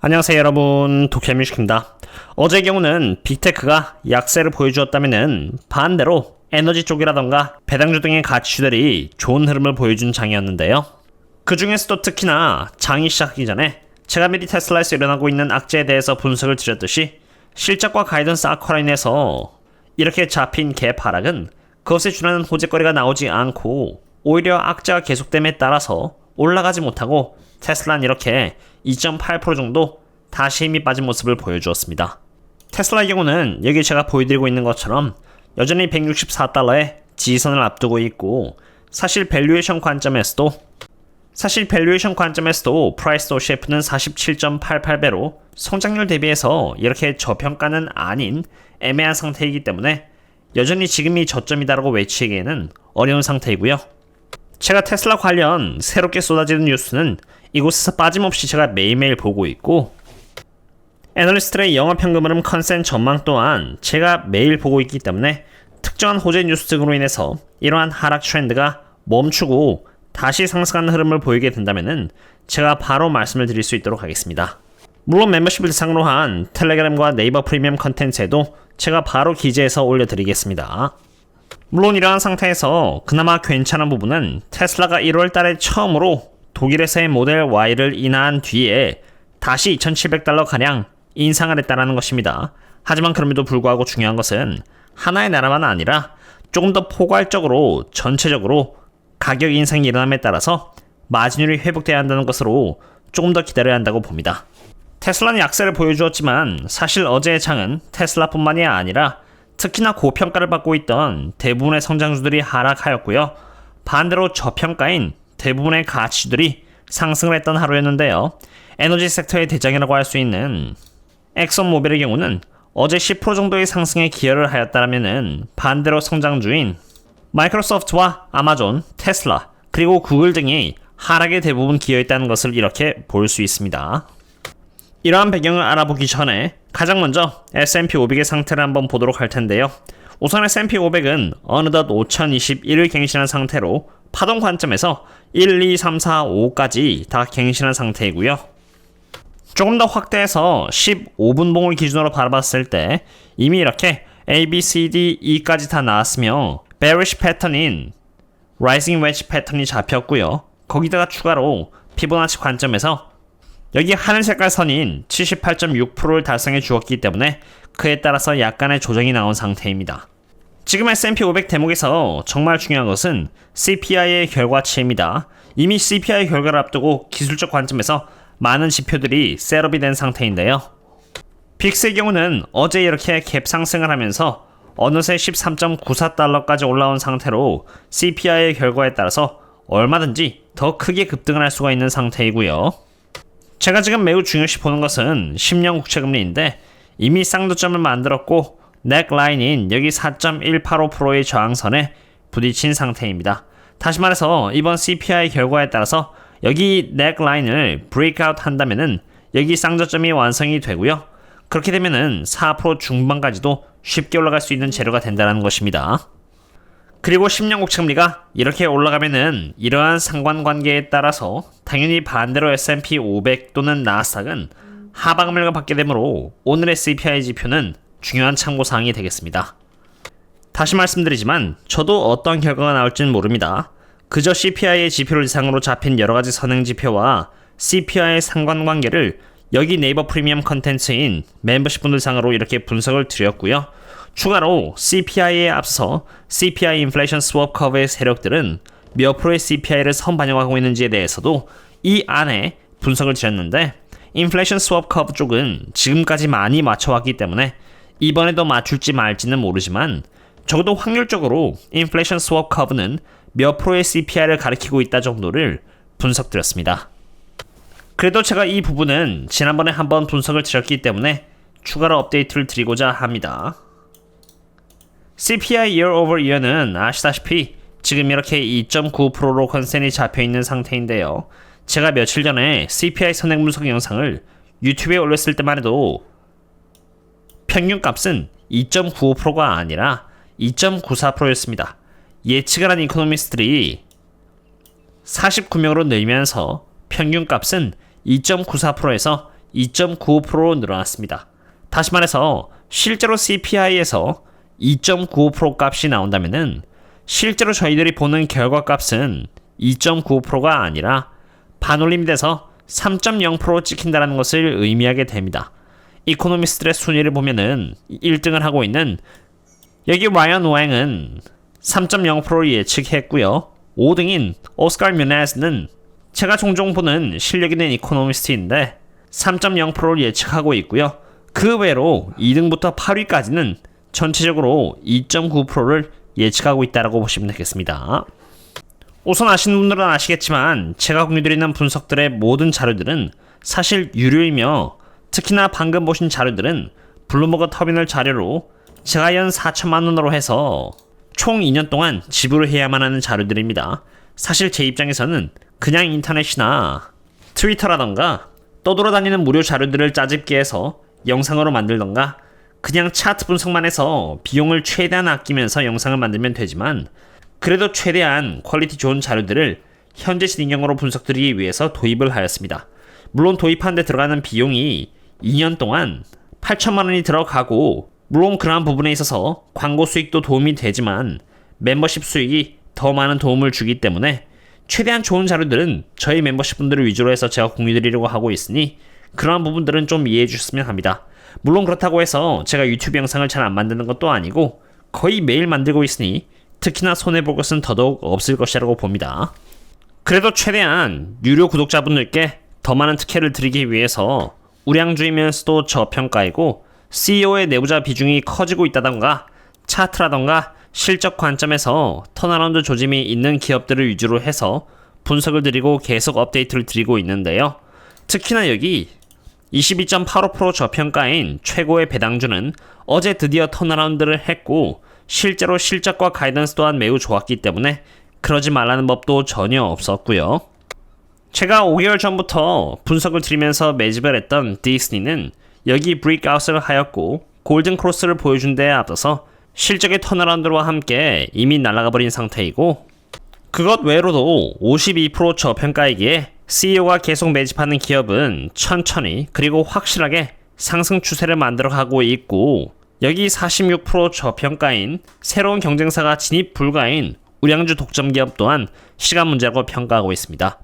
안녕하세요 여러분, 도쿄뮤직입니다. 어제의 경우는 빅테크가 약세를 보여주었다면 반대로 에너지 쪽이라던가 배당주 등의 가치주들이 좋은 흐름을 보여준 장이었는데요. 그 중에서도 특히나 장이 시작하기 전에 제가 미리 테슬라에서 일어나고 있는 악재에 대해서 분석을 드렸듯이 실적과 가이던스 악화로 인해서 이렇게 잡힌 갭 하락은 그것에 준하는 호재거리가 나오지 않고 오히려 악재가 계속됨에 따라서 올라가지 못하고 테슬라는 이렇게 2.8% 정도 다시 힘이 빠진 모습을 보여주었습니다. 테슬라의 경우는 여기 제가 보여드리고 있는 것처럼 여전히 164달러의 지지선을 앞두고 있고 사실 밸류에이션 관점에서도 프라이스 OCF는 47.88배로 성장률 대비해서 이렇게 저평가는 아닌 애매한 상태이기 때문에 여전히 지금이 저점이다라고 외치기에는 어려운 상태이고요. 제가 테슬라 관련 새롭게 쏟아지는 뉴스는 이곳에서 빠짐없이 제가 매일매일 보고 있고 애널리스트들의 영업현금 흐름 컨센 전망 또한 제가 매일 보고 있기 때문에 특정한 호재 뉴스 등으로 인해서 이러한 하락 트렌드가 멈추고 다시 상승하는 흐름을 보이게 된다면 제가 바로 말씀을 드릴 수 있도록 하겠습니다. 물론 멤버십을 대상으로 한 텔레그램과 네이버 프리미엄 컨텐츠에도 제가 바로 기재해서 올려드리겠습니다. 물론 이러한 상태에서 그나마 괜찮은 부분은 테슬라가 1월달에 처음으로 독일에서의 모델 Y를 인하한 뒤에 다시 2,700달러가량 인상을 했다는 것입니다. 하지만 그럼에도 불구하고 중요한 것은 하나의 나라만 아니라 조금 더 포괄적으로 전체적으로 가격 인상이 일어남에 따라서 마진율이 회복돼야 한다는 것으로 조금 더 기다려야 한다고 봅니다. 테슬라는 약세를 보여주었지만 사실 어제의 장은 테슬라뿐만이 아니라 특히나 고평가를 받고 있던 대부분의 성장주들이 하락하였고요. 반대로 저평가인 대부분의 가치주들이 상승을 했던 하루였는데요. 에너지 섹터의 대장이라고 할 수 있는 엑선모빌의 경우는 어제 10% 정도의 상승에 기여를 하였다면 반대로 성장주인 마이크로소프트와 아마존, 테슬라, 그리고 구글 등이 하락에 대부분 기여했다는 것을 이렇게 볼 수 있습니다. 이러한 배경을 알아보기 전에 가장 먼저 S&P 500의 상태를 한번 보도록 할 텐데요. 우선 S&P 500은 어느덧 5021을 갱신한 상태로 파동 관점에서 1, 2, 3, 4, 5까지 다 갱신한 상태이고요. 조금 더 확대해서 15분봉을 기준으로 바라봤을 때 이미 이렇게 A, B, C, D, E까지 다 나왔으며 bearish 패턴인 rising wedge 패턴이 잡혔고요. 거기다가 추가로 피보나치 관점에서 여기 하늘 색깔 선인 78.6%를 달성해 주었기 때문에 그에 따라서 약간의 조정이 나온 상태입니다. 지금 S&P 500 대목에서 정말 중요한 것은 CPI의 결과치입니다. 이미 CPI 결과를 앞두고 기술적 관점에서 많은 지표들이 셋업이 된 상태인데요. 빅스의 경우는 어제 이렇게 갭 상승을 하면서 어느새 13.94달러까지 올라온 상태로 CPI의 결과에 따라서 얼마든지 더 크게 급등을 할 수가 있는 상태이고요. 제가 지금 매우 중요시 보는 것은 10년 국채금리인데 이미 쌍도점을 만들었고 넥라인인 여기 4.185%의 저항선에 부딪힌 상태입니다. 다시 말해서 이번 CPI 결과에 따라서 여기 넥라인을 브레이크아웃 한다면은 여기 쌍저점이 완성이 되고요. 그렇게 되면은 4% 중반까지도 쉽게 올라갈 수 있는 재료가 된다는 것입니다. 그리고 10년 국채금리가 이렇게 올라가면은 이러한 상관관계에 따라서 당연히 반대로 S&P 500 또는 나스닥은 하방을 받게 되므로 오늘의 CPI 지표는 중요한 참고사항이 되겠습니다. 다시 말씀드리지만 저도 어떤 결과가 나올지는 모릅니다. 그저 CPI의 지표를 대상으로 잡힌 여러가지 선행지표와 CPI의 상관관계를 여기 네이버 프리미엄 컨텐츠인 멤버십 분들 상으로 이렇게 분석을 드렸고요. 추가로 CPI에 앞서 CPI 인플레이션 스왑 커브의 세력들은 몇 프로의 CPI를 선반영하고 있는지에 대해서도 이 안에 분석을 드렸는데 인플레이션 스왑 커브 쪽은 지금까지 많이 맞춰왔기 때문에 이번에도 맞출지 말지는 모르지만 적어도 확률적으로 인플레이션 스왑 커브는 몇 프로의 CPI를 가리키고 있다 정도를 분석드렸습니다. 그래도 제가 이 부분은 지난번에 한번 분석을 드렸기 때문에 추가로 업데이트를 드리고자 합니다. CPI year over year는 아시다시피 지금 이렇게 2.9%로 컨센이 잡혀있는 상태인데요. 제가 며칠 전에 CPI 선행 분석 영상을 유튜브에 올렸을 때만 해도 평균값은 2.95%가 아니라 2.94%였습니다. 예측을 한 이코노미스트들이 49명으로 늘면서 평균값은 2.94%에서 2.95%로 늘어났습니다. 다시 말해서 실제로 CPI에서 2.95% 값이 나온다면은 실제로 저희들이 보는 결과 값은 2.95%가 아니라 반올림이 돼서 3.0% 찍힌다는 것을 의미하게 됩니다. 이코노미스트의 순위를 보면은 1등을 하고 있는 여기 라이언 웽은 3.0%를 예측했고요. 5등인 오스카 뮤네즈는 제가 종종 보는 실력 있는 이코노미스트인데 3.0%를 예측하고 있고요. 그 외로 2등부터 8위까지는 전체적으로 2.9%를 예측하고 있다고 보시면 되겠습니다. 우선 아시는 분들은 아시겠지만 제가 공유드리는 분석들의 모든 자료들은 사실 유료이며 특히나 방금 보신 자료들은 블룸버그 터미널 자료로 제가 연 4천만 원으로 해서 총 2년 동안 지불을 해야만 하는 자료들입니다. 사실 제 입장에서는 그냥 인터넷이나 트위터라던가 떠돌아다니는 무료 자료들을 짜집기 해서 영상으로 만들던가 그냥 차트 분석만 해서 비용을 최대한 아끼면서 영상을 만들면 되지만 그래도 최대한 퀄리티 좋은 자료들을 현재 진행형으로 분석드리기 위해서 도입을 하였습니다. 물론 도입하는 데 들어가는 비용이 2년 동안 8천만 원이 들어가고 물론 그러한 부분에 있어서 광고 수익도 도움이 되지만 멤버십 수익이 더 많은 도움을 주기 때문에 최대한 좋은 자료들은 저희 멤버십 분들을 위주로 해서 제가 공유드리려고 하고 있으니 그러한 부분들은 좀 이해해 주셨으면 합니다. 물론 그렇다고 해서 제가 유튜브 영상을 잘 안 만드는 것도 아니고 거의 매일 만들고 있으니 특히나 손해볼 것은 더더욱 없을 것이라고 봅니다. 그래도 최대한 유료 구독자분들께 더 많은 특혜를 드리기 위해서 우량주이면서도 저평가이고 CEO의 내부자 비중이 커지고 있다던가 차트라던가 실적 관점에서 턴어라운드 조짐이 있는 기업들을 위주로 해서 분석을 드리고 계속 업데이트를 드리고 있는데요. 특히나 여기 22.85% 저평가인 최고의 배당주는 어제 드디어 턴어라운드를 했고 실제로 실적과 가이던스 또한 매우 좋았기 때문에 그러지 말라는 법도 전혀 없었고요. 제가 5개월 전부터 분석을 드리면서 매집을 했던 디스니는 여기 브레이크아웃을 하였고 골든 크로스를 보여준 데에 앞서서 실적의 턴어라운드와 함께 이미 날아가 버린 상태이고 그것 외로도 52% 저평가이기에 CEO가 계속 매집하는 기업은 천천히 그리고 확실하게 상승 추세를 만들어가고 있고 여기 46% 저평가인 새로운 경쟁사가 진입 불가인 우량주 독점 기업 또한 시간 문제라고 평가하고 있습니다.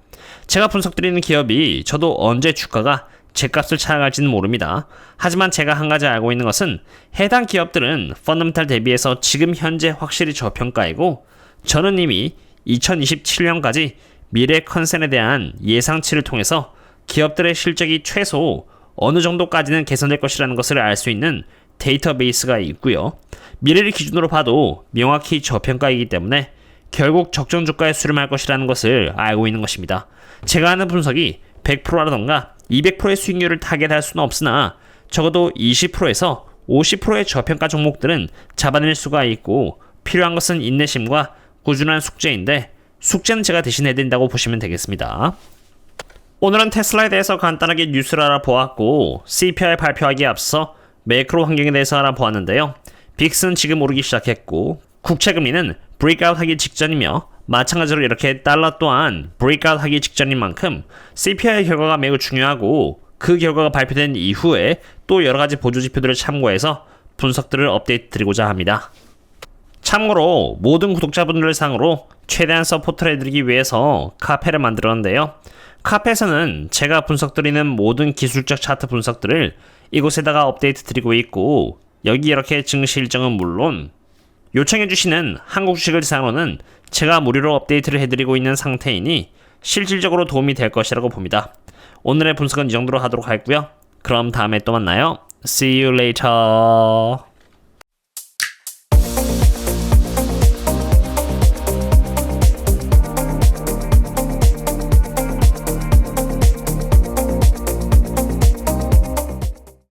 제가 분석드리는 기업이 저도 언제 주가가 제 값을 찾아갈지는 모릅니다. 하지만 제가 한 가지 알고 있는 것은 해당 기업들은 펀더멘탈 대비해서 지금 현재 확실히 저평가이고 저는 이미 2027년까지 미래 컨센에 대한 예상치를 통해서 기업들의 실적이 최소 어느 정도까지는 개선될 것이라는 것을 알 수 있는 데이터베이스가 있고요. 미래를 기준으로 봐도 명확히 저평가이기 때문에 결국 적정 주가에 수렴할 것이라는 것을 알고 있는 것입니다. 제가 하는 분석이 100%라던가 200%의 수익률을 타겟할 수는 없으나 적어도 20%에서 50%의 저평가 종목들은 잡아낼 수가 있고 필요한 것은 인내심과 꾸준한 숙제인데 숙제는 제가 대신 해드린다고 보시면 되겠습니다. 오늘은 테슬라에 대해서 간단하게 뉴스를 알아보았고 CPI 발표하기에 앞서 매크로 환경에 대해서 알아보았는데요. 빅스는 지금 오르기 시작했고 국채금리는 브레이크아웃 하기 직전이며 마찬가지로 이렇게 달러 또한 브레이크아웃 하기 직전인 만큼 CPI 결과가 매우 중요하고 그 결과가 발표된 이후에 또 여러가지 보조 지표들을 참고해서 분석들을 업데이트 드리고자 합니다. 참고로 모든 구독자분들을 상으로 최대한 서포트를 해드리기 위해서 카페를 만들었는데요. 카페에서는 제가 분석드리는 모든 기술적 차트 분석들을 이곳에다가 업데이트 드리고 있고 여기 이렇게 증시 일정은 물론 요청해주시는 한국 주식을 대상으로는 제가 무료로 업데이트를 해드리고 있는 상태이니 실질적으로 도움이 될 것이라고 봅니다. 오늘의 분석은 이 정도로 하도록 하겠고요. 그럼 다음에 또 만나요. See you later.